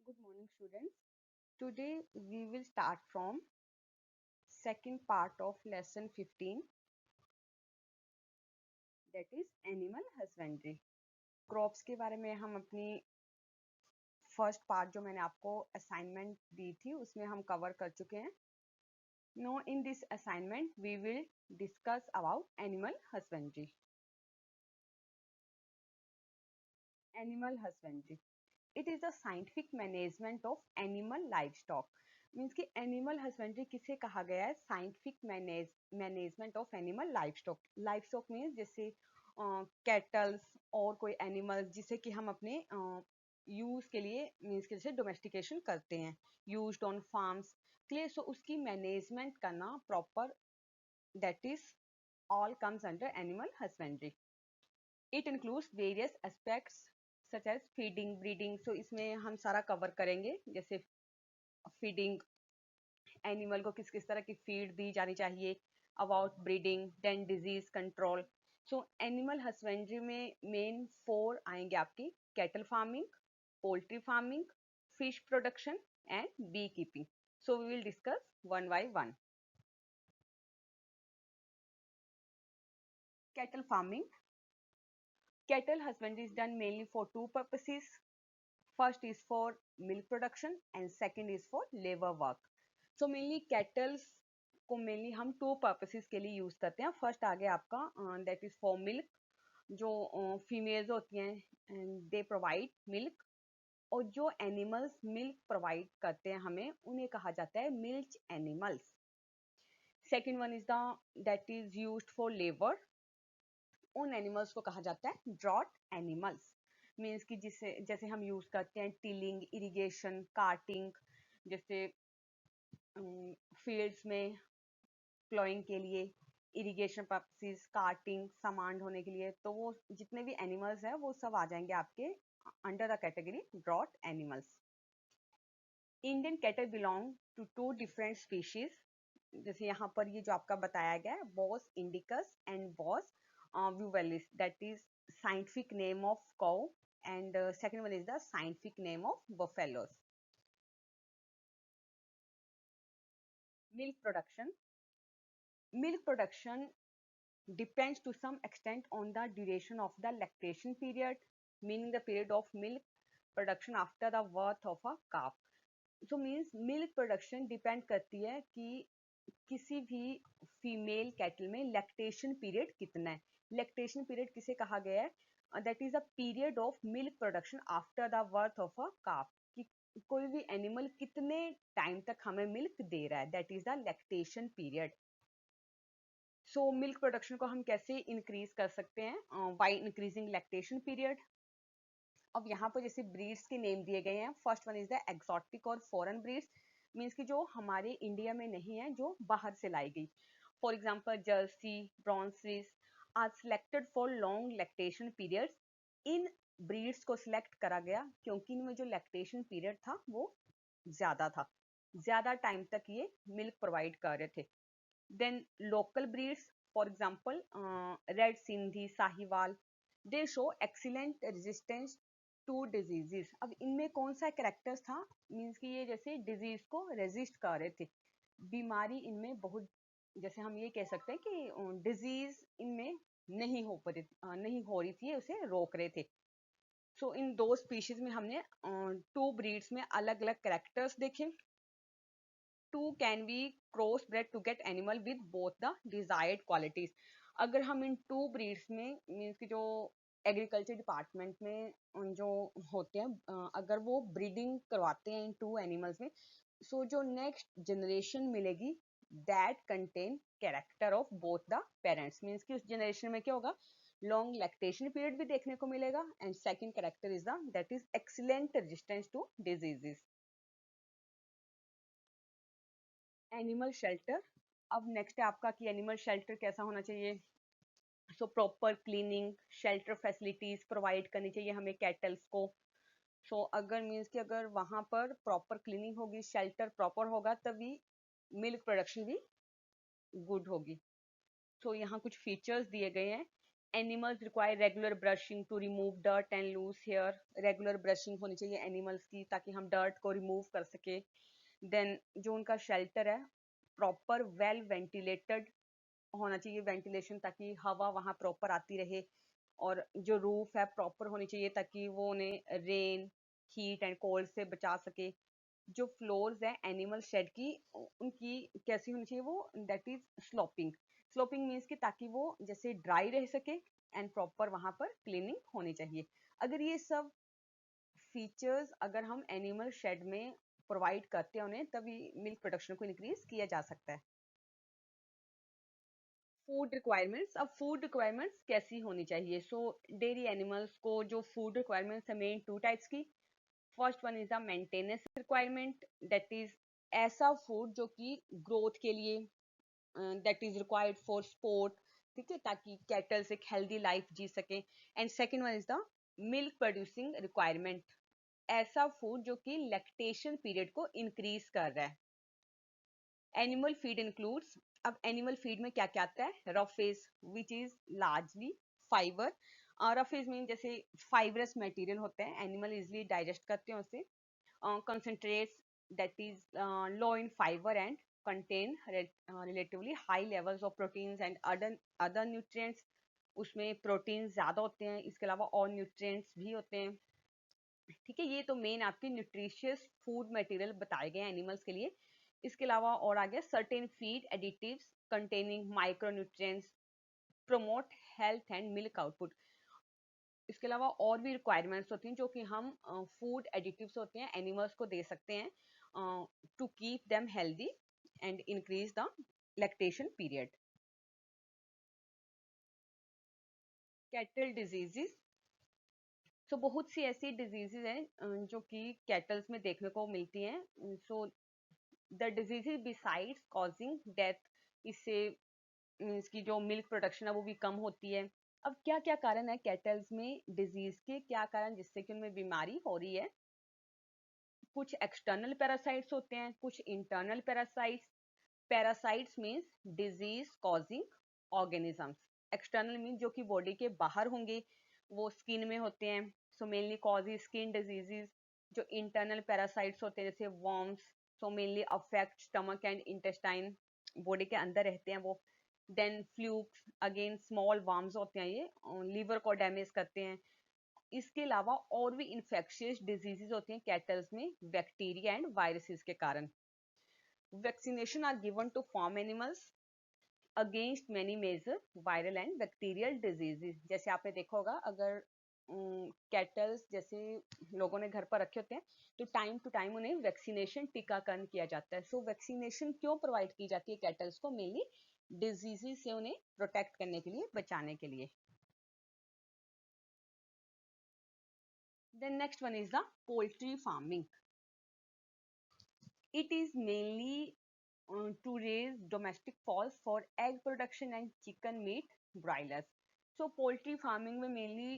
Good morning, students. Today we will start from second part of lesson 15, that is animal husbandry. Crops के बारे में हम अपनी first part जो मैंने आपको असाइनमेंट दी थी उसमें हम कवर कर चुके हैं. No in this assignment we will discuss about animal husbandry. Animal husbandry, it is the scientific management of animal life stock. Means कि एनिमल हस्बेंड्री किसे कहा गया है? Scientific management of animal life stock. Life stock means जैसे cattles और कोई animals जिसे कि हम अपने यूज के लिए मीन्स के जैसे डोमेस्टिकेशन करते हैं, used on farms. Clear? So उसकी मैनेजमेंट करना proper, that is all comes under animal husbandry. It includes various aspects such as feeding, breeding. So इसमें हम सारा कवर करेंगे, जैसे फीडिंग, एनिमल को किस किस तरह की फीड दी जानी चाहिए, about breeding, then disease control. So animal husbandry में मेन 4 आएंगे आपकी: cattle farming, poultry farming, fish production and beekeeping. So we will discuss one by one. Cattle farming. Cattle husbandry is done mainly for two purposes. First is for milk production and second is for labor work. So mainly cattle को mainly हम two purposes के लिए use करते हैं. First आ गया आपका that is for milk. जो females होती हैं and they provide milk. और जो animals milk provide करते हैं हमें, उन्हें कहा जाता है milch animals. Second one is the that is used for labor. उन एनिमल्स को कहा जाता है ड्रॉट एनिमल्स. मीन्स कि जिसे जैसे हम यूज करते हैं टिलिंग, इरिगेशन, कार्टिंग, जैसे फील्ड्स में प्लॉइंग के लिए, इरिगेशन पर्पसेस, कार्टिंग, सामान ढोने के लिए. तो वो जितने भी एनिमल्स हैं वो सब आ जाएंगे आपके under the category draught animals. Indian cattle belong to 2 different species. जैसे यहाँ पर ये जो आपका बताया गया है, bos indicus and bos vivalis, that is scientific name of cow, and second one is the scientific name of buffaloes. Milk production. Milk production depends to some extent on the duration of the lactation period, meaning the period of milk production after the birth of a calf. So means milk production depend करती है कि किसी भी female cattle में lactation period कितना है. Lactation period किसे कहा गया है? That is a period of milk production after the birth of a calf. कि कोई भी एनिमल कितने टाइम तक हमें मिल्क दे रहा है, that is the lactation period. So milk production को हम कैसे इंक्रीज कर सकते हैं? By increasing lactation period. अब यहाँ पर जैसे ब्रीड्स के नेम दिए गए हैं. First one is the exotic और फॉरेन ब्रीड्स. मीन्स कि जो हमारे इंडिया में नहीं है, जो बाहर से लाई गई. For example Jersey, brown Swiss are selected for long lactation periods. इन ब्रीड्स को सिलेक्ट करा गया क्योंकि इनमें जो लैक्टेशन पीरियड था वो ज्यादा था, ज्यादा टाइम तक ये मिल्क प्रोवाइड कर रहे थे. Then local breeds, for example red Sindhi, Sahiwal, they show excellent resistance to diseases. अब इनमें कौन सा कैरेक्टर्स था? मीन्स कि ये जैसे डिजीज को रेजिस्ट कर रहे थे. बीमारी इनमें बहुत, जैसे हम ये कह सकते हैं कि डिजीज इनमें नहीं हो रही थी, उसे रोक रहे थे. सो इन दो स्पीशीज में हमने 2 ब्रीड्स में अलग अलग कैरेक्टर्स देखे. 2 can be crossbred to get animal with both the desired qualities. अगर हम इन 2 breeds में मीन्स कि जो एग्रीकल्चर डिपार्टमेंट में जो होते हैं, अगर वो ब्रीडिंग करवाते हैं इन 2 एनिमल्स में, सो जो नेक्स्ट जनरेशन मिलेगी that contain character of both the parents. Means कि उस जनरेशन में क्या होगा? लॉन्ग लैक्टेशन पीरियड भी देखने को मिलेगा and second character is the that is excellent resistance to diseases. Animal shelter. अब नेक्स्ट है आपका कि एनिमल शेल्टर कैसा होना चाहिए. So proper cleaning, shelter facilities provide करनी चाहिए हमें कैटल्स को. सो अगर मीन्स कि अगर वहां पर प्रॉपर क्लीनिंग होगी, शेल्टर प्रॉपर होगा, तभी मिल्क प्रोडक्शन भी गुड होगी. सो यहाँ कुछ फीचर्स दिए गए हैं animals require regular brushing to remove dirt and loose hair, regular brushing होनी चाहिए एनिमल्स की ताकि हम डर्ट को रिमूव कर सके। देन जो उनका शेल्टर है प्रॉपर वेल वेंटिलेटेड होना चाहिए, वेंटिलेशन ताकि हवा वहाँ प्रॉपर आती रहे, और जो रूफ है प्रॉपर होनी चाहिए ताकि वो उन्हें रेन हीट एंड कोल्ड से बचा सके। जो फ्लोर्स है एनिमल शेड की उनकी कैसी होनी चाहिए, वो that is sloping. Sloping means कि ताकि वो जैसे ड्राई रह सके एंड प्रॉपर वहां पर क्लीनिंग होनी चाहिए। अगर ये सब फीचर्स अगर हम एनिमल शेड में प्रोवाइड करते हैं उन्हें, तभी मिल्क प्रोडक्शन को इंक्रीज किया जा सकता है। फूड रिक्वायरमेंट्स, अब फूड रिक्वायरमेंट्स कैसी होनी चाहिए? सो डेयरी एनिमल्स को जो फूड रिक्वायरमेंट्स है मेन टू टाइप्स की। First one is the maintenance requirement, that is ऐसा फूड जो कि ग्रोथ के लिए that is required for sport, ठीक है, ताकि कैटल्स एक हेल्दी लाइफ जी सके। And second one is the milk producing requirement, ऐसा फूड जो कि लैक्टेशन पीरियड को इंक्रीज कर रहा है। एनिमल फीड इंक्लूड्स, अब एनिमल फीड में क्या क्या आता है? Roughage which is largely fibre, roughage mean जैसे फाइबरस मटेरियल होते हैं, एनिमल इजिली डाइजेस्ट करते हैं उसे। concentrates that is low in fiber and contain relatively high levels of proteins and other nutrients, उसमें प्रोटीन ज्यादा होते हैं, इसके अलावा और न्यूट्रिएंट्स भी होते हैं, ठीक है। ये तो मेन आपके न्यूट्रिशियस फूड मटेरियल बताए गए हैं एनिमल्स के लिए। इसके अलावा और आ गया certain feed additives containing micro nutrients promote health and milk output. इसके अलावा और भी रिक्वायरमेंट्स होती हैं जो कि हम फूड एडिटिव्स होते हैं एनिमल्स को दे सकते हैं to keep them healthy and increase the lactation period. Cattle diseases, so बहुत सी ऐसी डिजीजेस हैं जो कि कैटल्स में देखने को मिलती हैं। So the diseases besides causing death, इससे मीन्स की जो मिल्क प्रोडक्शन है वो भी कम होती है। अब क्या क्या कारण है कैटल्स में डिजीज के, क्या कारण जिससे कि उनमें बीमारी हो रही है? कुछ एक्सटर्नल पैरासाइट्स होते हैं, कुछ internal parasites. Parasites means disease causing organisms. External means जो कि बॉडी के बाहर होंगे, वो स्किन में होते हैं, so mainly cause skin diseases. जो इंटरनल पैरासाइट्स होते हैं जैसे worms, so mainly affect stomach and intestine, body के अंदर रहते हैं वो। Then flukes, again small worms होते हैं, ये लीवर को डैमेज करते हैं। इसके अलावा और भी इंफेक्शियस डिजीजेस होती हैं कैटल्स में बैक्टीरिया एंड वायरसेस के कारण। Vaccination are given to farm animals against many major viral and bacterial diseases. जैसे आपने देखा होगा, अगर कैटल्स जैसे लोगों ने घर पर रखे होते हैं तो टाइम टू टाइम उन्हें वैक्सीनेशन टीकाकरण किया जाता है। सो वैक्सीनेशन क्यों प्रोवाइड की जाती है कैटल्स को? मेनली डिजीजेस से उन्हें प्रोटेक्ट करने के लिए, बचाने के लिए। Then next one is the poultry farming. It is mainly to raise domestic fowls for egg production and chicken meat broilers. So poultry farming में mainly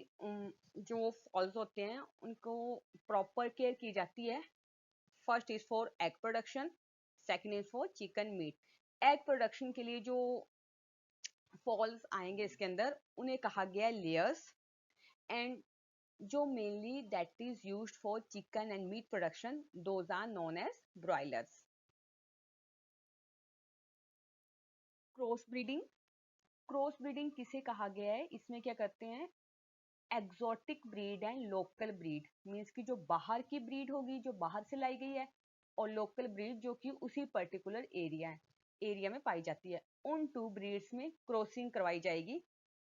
जो फॉल्स होते हैं उनको प्रॉपर केयर की जाती है। First is for egg production, second is for chicken meet. Egg production के लिए जो फॉल्स आएंगे इसके अंदर उन्हें कहा गया लेयर्स, एंड जो mainly that is used for chicken and meat production, those are known as broilers. Cross breeding, cross breeding किसे कहा गया है? इसमें क्या करते हैं, exotic breed and local breed, means की जो बाहर की ब्रीड होगी जो बाहर से लाई गई है, और लोकल ब्रीड जो कि उसी पर्टिकुलर एरिया में पाई जाती है, उन टू ब्रीड्स में क्रॉसिंग करवाई जाएगी।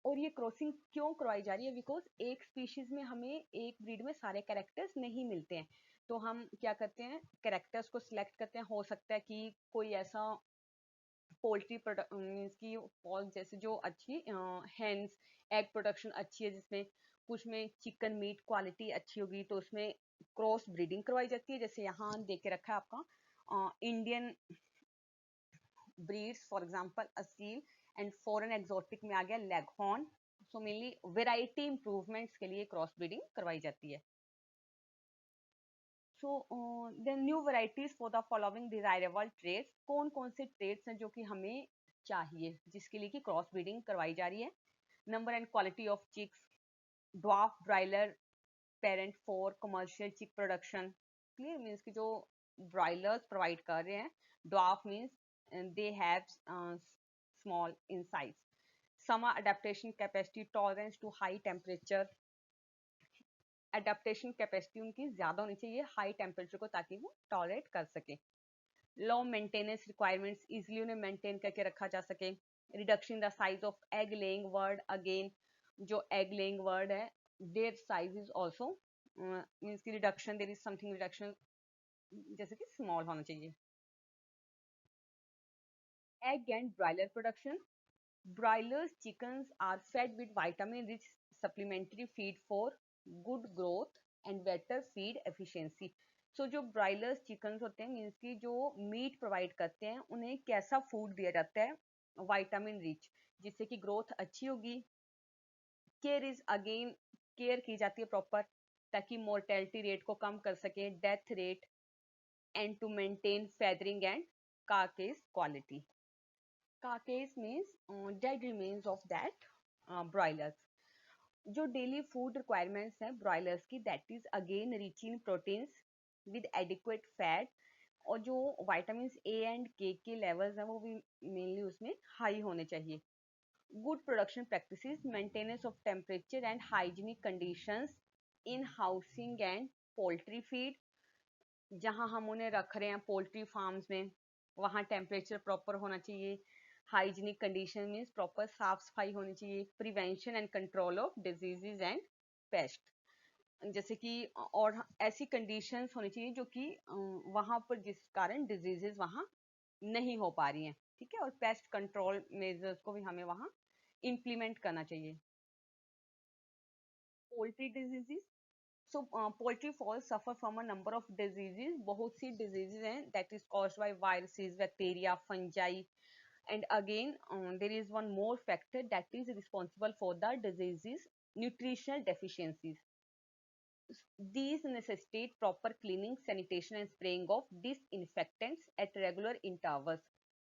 और ये क्रॉसिंग क्यों करवाई जा रही है? बिकॉज एक स्पीशीज में हमें एक ब्रीड में सारे कैरेक्टर्स नहीं मिलते हैं, तो हम क्या करते हैं, कैरेक्टर्स को सिलेक्ट करते हैं। हो सकता है कि कोई ऐसा पोल्ट्री प्रोडक्ट मीन्स की फॉल जैसे जो अच्छी हैंस एग प्रोडक्शन अच्छी है, जिसमें कुछ में चिकन मीट क्वालिटी अच्छी होगी, तो उसमें क्रॉस ब्रीडिंग करवाई जाती है। जैसे यहाँ देख के रखा है आपका Indian breeds, for example Aseel, and foreign exotic में आ गया leghorn. So mainly variety improvements के लिए क्रॉस ब्रीडिंग करवाई जाती है। So then new varieties for the following desirable traits, कौन कौन से ट्रेड्स हैं जो कि हमें चाहिए जिसके लिए कि क्रॉस ब्रीडिंग करवाई जा रही है? Number and quality of chicks, dwarf broiler parent for commercial chick production. Clear means कि जो broilers provide कर रहे हैं, dwarf means they have small in size. Summer adaptation capacity, tolerance to high temperature. Adaptation capacity उनकी ज्यादा होनी चाहिए high temperature को, ताकि वो tolerate कर सके. Low maintenance requirements, easily उन्हें maintain करके रखा जा सके. Reduction in the size of egg laying bird, again जो egg laying bird है, their size is also means की reduction, there is something reduction, जैसे कि small होना चाहिए. Egg and broiler production. Broilers chickens are fed with vitamin rich supplementary feed for good growth and better feed efficiency. So जो broilers chickens होते हैं means की जो मीट प्रोवाइड करते हैं, उन्हें कैसा फूड दिया जाता है, विटामिन रिच, जिससे कि ग्रोथ अच्छी होगी. केयर इज अगेन, केयर की जाती है प्रॉपर, ताकि मोर्टेलिटी रेट को कम कर सके, death rate, and to maintain feathering and carcass quality. Carcass means dead remains of that broilers. जो डेली फूड रिक्वायरमेंट्स हैं ब्रॉयलर्स की, that is again rich in proteins with adequate fat, और जो vitamin A and के levels हैं वो भी mainly उसमें हाई होने चाहिए. Good production practices, maintenance of temperature and hygienic conditions in housing and poultry feed. जहां हम उन्हें रख रहे हैं पोल्ट्री फार्म्स में, वहां टेम्परेचर प्रॉपर होना चाहिए. हाइजीनिक कंडीशन मीन्स प्रॉपर साफ सफाई होनी चाहिए. Prevention and control of diseases and paste, जैसे कि और ऐसी कंडीशंस होनी चाहिए जो कि वहां पर जिस कारण डिजीजेस वहां नहीं हो पा रही हैं, ठीक है. और पेस्ट कंट्रोल मेजर्स को भी हमें वहां इम्प्लीमेंट करना चाहिए. Poultry diseases. So poultry falls suffer from a number of diseases. बहुत सी diseases हैं that is caused by viruses, bacteria, fungi, and again there is one more factor that is responsible for the diseases: nutritional deficiencies. These necessitate proper cleaning, sanitation, and spraying of disinfectants at regular intervals.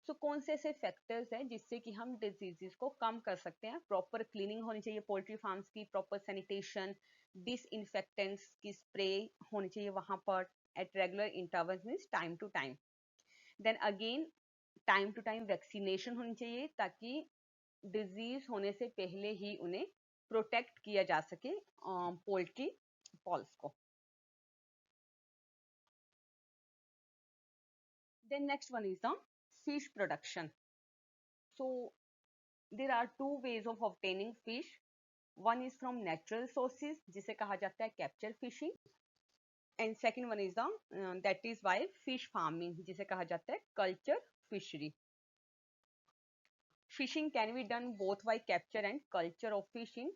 So कौन से ऐसे factors हैं जिससे कि हम diseases को कम कर सकते हैं? प्रॉपर क्लीनिंग होनी चाहिए पोल्ट्री फार्म्स की, प्रॉपर सैनिटेशन, डिसइंफेक्टेंट्स की स्प्रे होनी चाहिए वहां पर at regular intervals, means time to time. Then again time to time vaccination होनी चाहिए, ताकि डिजीज होने से पहले ही उन्हें प्रोटेक्ट किया जा सके पोल्ट्री पॉल्स को. Then next one is the fish production. So there are two ways of obtaining fish. One is from natural sources, जिसे कहा जाता है capture fishing, and second one is the that is by fish farming, जिसे कहा जाता है culture fishery. Fishing can be done both by capture and culture of fish in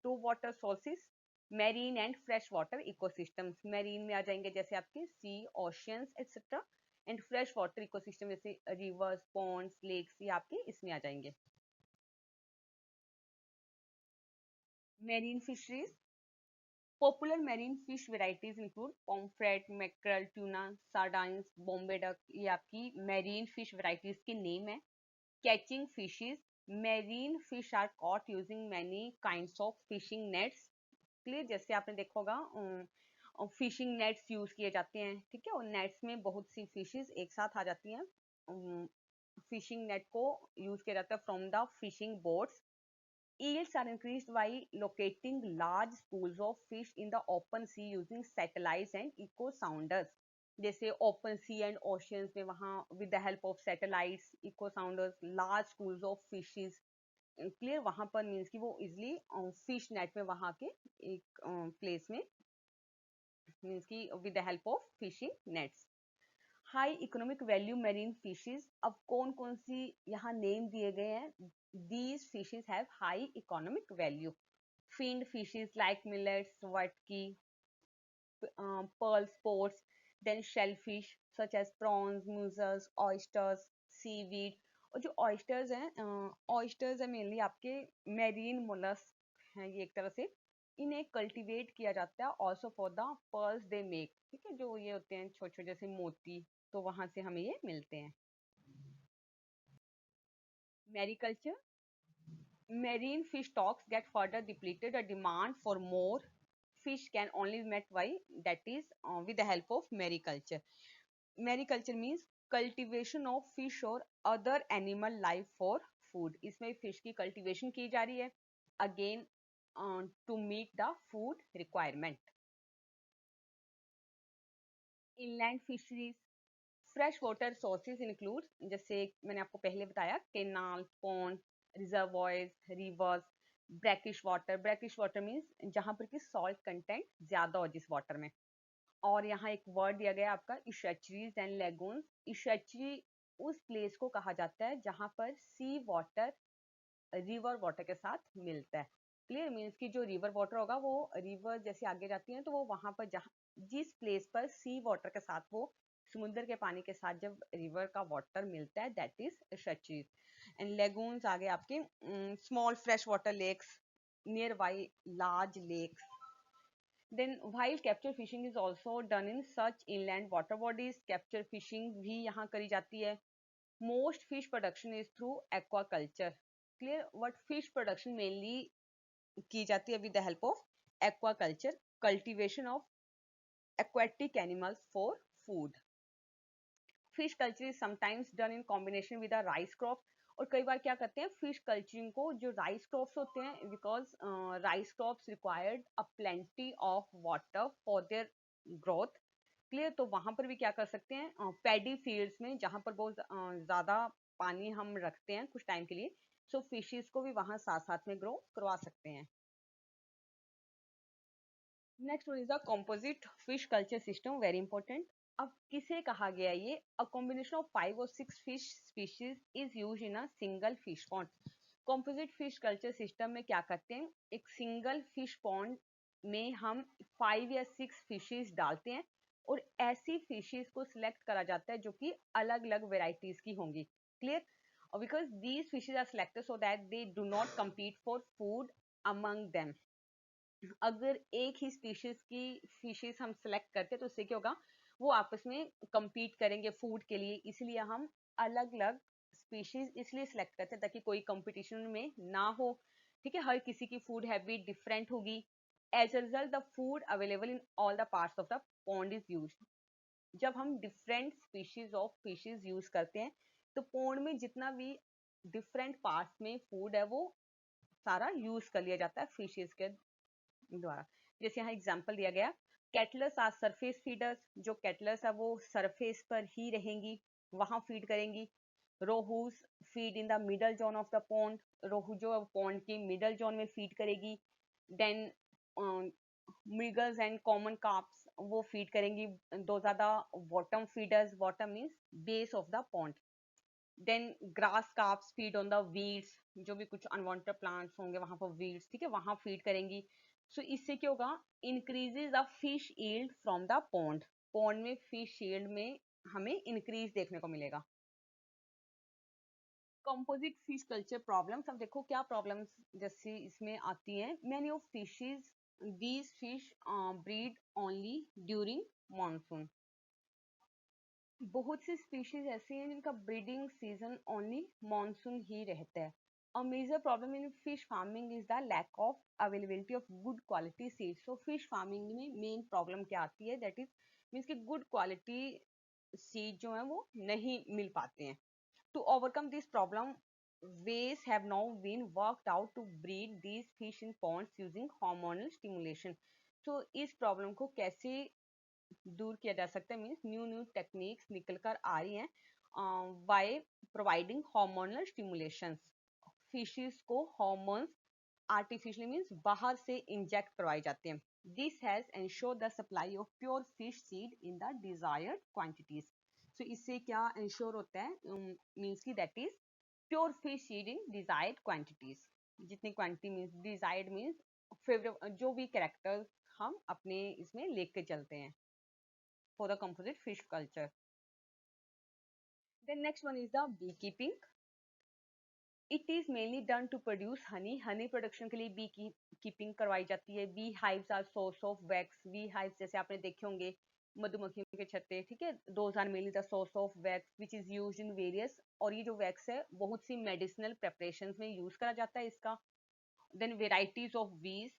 two water sources, marine and freshwater ecosystems. Marine में आ जाएंगे जैसे आपके sea, oceans, etc. And freshwater ecosystem जैसे rivers, ponds, lakes, ये आपके इसमें आ जाएंगे. Marine fisheries. Popular marine fish varieties include pomfret, mackerel, tuna, sardines, bombay duck. ये आपकी marine fish varieties के name है. Catching fishes. Marine fish are caught using many kinds of fishing nets. Clear, जैसे आपने देखा होगा फिशिंग नेट्स यूज किए जाते हैं, ठीक है. और नेट्स में बहुत सी फिशेस एक साथ आ जाती हैं. फिशिंग नेट को यूज किया जाता है from the fishing boats. Eels are increased by locating large schools of fish in the open sea using satellites and echo sounders. जैसे ओपन सी एंड ओशियंस में वहाँ with the help of satellites, echo sounders, large schools of fishes. Clear, वहां पर means कि वो easily fish net में वहां के एक प्लेस में मीन्स कि with the help of fishing nets. High economic value marine fishes. अब कौन कौन सी यहाँ नेम दिए गए हैं? These fishes have high economic value. Finned fishes like mullets, वटकी, pearl sports, then shellfish such as prawns, mussels, oysters, seaweed. और जो oysters हैं, oysters है मेनली आपके मेरीन मोलस्क हैं ये एक तरह से. इन्हें कल्टीवेट किया जाता है also for the pearls they make, ठीक है. जो ये होते हैं छोटे छोटे जैसे मोती, तो वहां से हमें ये मिलते हैं. Mariculture. marine fish stocks get further depleted. A demand for more fish can only be met by, that is, with the help of mariculture. Mariculture means cultivation of fish or other animal life for food. इसमें fish की cultivation की जा रही है, again to meet the food requirement. Inland fisheries, fresh water sources include, जैसे मैंने आपको पहले बताया, canal, pond, reservoirs, reverse, brackish water means जहां पर कि सॉल्ट कंटेंट ज्यादा हो जिस वाटर में। और यहाँ एक वर्ड दिया गया आपका इशेचरीज एंड लेगून्स। इशेचरी उस प्लेस को कहा जाता है जहां पर सी वाटर रिवर वाटर के साथ मिलता है। क्लियर मीन्स कि जो रिवर वाटर होगा वो रिवर जैसे आगे जाती है तो वो वहां पर जहाँ जिस प्लेस पर सी वाटर के साथ वो समुद्र के पानी के साथ जब रिवर का वाटर मिलता है, दैट इज शचीज। एंड लेगून्स आगे आपके small fresh water lakes nearby large lakes. Then while capture fishing is also done in such inland water bodies. Capture fishing भी यहाँ करी जाती है। Most fish production is through aquaculture. Clear, what fish production mainly की जाती है with the help of aquaculture, cultivation of aquatic animals for food. Fish culture is sometimes done in combination with rice crop. और कई बार क्या करते हैं fish culturing को, जो राइस क्रॉप्स होते हैं, because rice crops required a plenty of water for their growth. Clear, तो वहां पर भी क्या कर सकते हैं, पैडी फील्ड्स में जहां पर बहुत ज्यादा पानी हम रखते हैं कुछ टाइम के लिए, सो फिशेस को भी वहां साथ साथ में ग्रो करवा सकते हैं। Next one is the composite fish culture system, very important. अब किसे कहा गया ये? A combination of 5 or 6 fish species is use in a single fish pond. Composite fish culture system में क्या करते हैं, एक सिंगल फिश पॉन्ड में हम 5 या 6 फिशेज डालते हैं और ऐसी फिशेज को सिलेक्ट करा जाता है जो कि अलग अलग वेराइटीज की होंगी। Clear, because these fishes are selected so that they do not compete for food among them. अगर एक ही स्पीशीज की फिशेस हम सेलेक्ट करते हैं तो उससे क्या होगा, वो आपस में compete करेंगे फूड के लिए, इसलिए हम अलग अलग स्पीशीज इसलिए सेलेक्ट करते हैं ताकि कोई कंपटीशन में ना हो। ठीक है, हर किसी की फूड हैबिट डिफरेंट होगी। As a result the food available in all the parts of the pond is use. जब हम different species of fishes use करते हैं तो पॉन्ड में जितना भी डिफरेंट पार्ट्स में फूड है वो सारा यूज कर लिया जाता है फिशेज के द्वारा। जैसे यहाँ एग्जांपल दिया गया, कैटलस आर सरफेस फीडर्स। जो कैटलस है वो सरफेस पर ही रहेंगी, वहां फीड करेंगी। Rohus feed in the middle zone of the pond. रोहू जो पॉन्ड के मिडल जोन में फीड करेगी। Then mrigals and common carps वो फीड करेंगी, दो ज्यादा bottom feeders, bottom means base of the pond. Then grass carps feed on the weeds, जो भी कुछ अनवांटेड प्लांट्स होंगे वहां पर वीड्स, ठीक है, वहां फीड करेंगी। सो इससे क्या होगा, increases the fish yield from the pond. Pond में फिश यील्ड में हमें इंक्रीज देखने को मिलेगा। कंपोजिट फिश कल्चर प्रॉब्लम्स, अब देखो क्या प्रॉब्लम्स जैसे इसमें आती हैं। Many of fishes, these fish breed only during monsoon. बहुत सी स्पीशीज ऐसी हैं जिनका ब्रीडिंग सीजन ओनली मॉनसून ही रहता है। A major problem in fish farming is the lack of availability of good quality seed. So fish farming में main problem क्या आती है, दैट इज मीन्स कि गुड क्वालिटी सीड जो है वो नहीं मिल पाते हैं। To overcome this problem, ways have now been worked out to breed these fish in ponds using hormonal stimulation. तो इस प्रॉब्लम को कैसे दूर किया जा सकता है, मीन्स न्यू न्यू टेक्निक्स निकल कर आ रही हैं by providing hormonal stimulations. Fishes को हॉर्मोन्स आर्टिफिशियली मीन्स बाहर से इंजेक्ट करवाए जाते हैं। This has ensure the supply of pure fish seed in the desired quantities. So इससे क्या इंश्योर होता है, मीन्स की that is pure fish seed in desired quantities. जितनी quantity means desired means favourite, जो भी कैरेक्टर्स हम अपने इसमें लेके चलते हैं for the composite fish culture. Then next one is the beekeeping. It is mainly done to produce honey. Honey production के लिए बी कीपिंग करवाई जाती है। Bee hives are source of wax. Bee hives जैसे आपने देखे होंगे मधुमक्खियों के छत्ते, ठीक है। Those are mainly the source of wax which is used in various, और ये जो वैक्स है बहुत सी मेडिसिनल प्रेपरेशंस में यूज करा जाता है इसका। Then varieties of bees,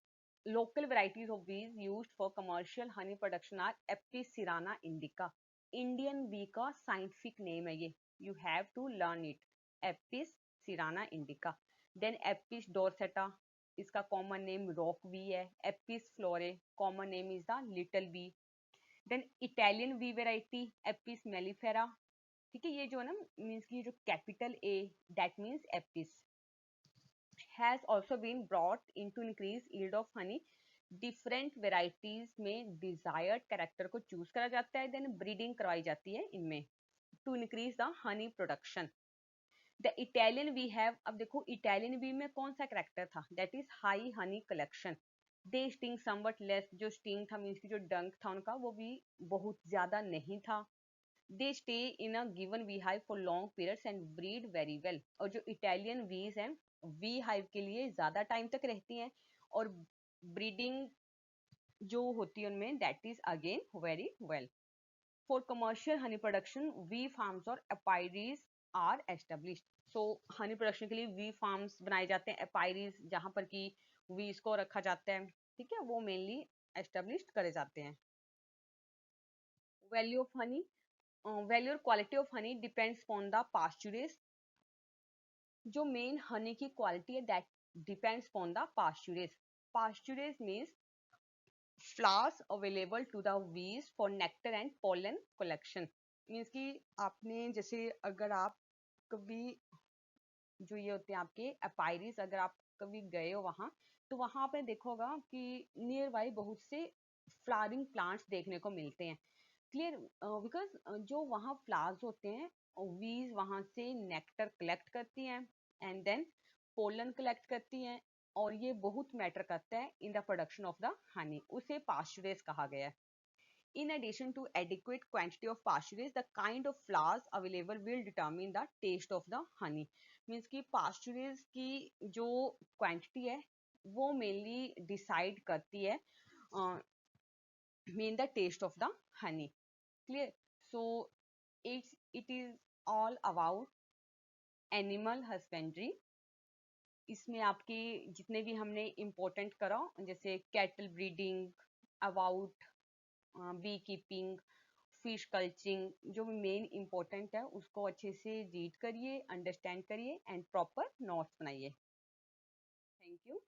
local varieties of bees used for commercial honey production are Apis cerana indica. Indian bee का scientific name है ये, you have to learn it. Apis cerana indica. Then Apis dorsata, इसका common name rock bee है. Apis florae, common name is the little bee. Then Italian bee variety Apis mellifera. ठीक है, ये जो है ना मीन्स की जो capital A, that means Apis has also been brought into increase yield of honey. Different varieties में desired character को चूज करा जाता है, देन ब्रीडिंग करवाई जाती है इनमें to increase the honey production. The Italian bee have, अब देखो इटालियन वी में कौन सा कैरेक्टर था, that is high honey collection. They sting somewhat less, जो स्टिंग था मीन्स की जो डंक था उनका वो भी बहुत ज्यादा नहीं था। They stay in a given bee hive for long periods and breed very well, और जो इटालियन वीज हैं वी हाइव के लिए ज्यादा टाइम तक रहती हैं, और ब्रीडिंग जो होती है उनमें that is again very well. For commercial honey production bee farms और apiaries are established. So honey production के लिए वी फार्म्स बनाए जाते हैं, एपायरीज जहां पर की वीज को रखा जाता है, ठीक है, वो मेनली एस्टेब्लिश्ड करे जाते हैं। वैल्यू ऑफ हनी, वैल्यू और quality of honey depends on the pasturage. जो मेन हनी की क्वालिटी है that depends on the pasturage. Pasturage means flowers available to the bees for nectar and pollen collection. Means कि आपने जैसे अगर आप कभी जो ये होते हैं आपके एपायरीज, अगर आप कभी गए हो वहां, तो वहां आपने देखा होगा कि नियर बाई बहुत से फ्लावरिंग प्लांट्स देखने को मिलते हैं। क्लियर, बिकॉज जो वहाँ फ्लावर्स होते हैं वीज वहां से नेक्टर कलेक्ट करती हैं एंड देन पोलन कलेक्ट करती हैं, और ये बहुत मैटर करता है in the production of the honey, उसे पास्चुरेज कहा गया है। In addition to adequate quantity of pasturage, the kind of flowers available will determine the taste of the honey. Means कि pasturage की जो quantity है वो mainly decide करती है main the taste of the honey. Clear? So it is all about animal husbandry. इसमें आपके जितने भी हमने इम्पोर्टेंट करा जैसे cattle breeding, about bee keeping, fish culturing, जो मेन इंपॉर्टेंट है उसको अच्छे से रीड करिए, अंडरस्टैंड करिए एंड प्रॉपर नोट्स बनाइए। Thank you.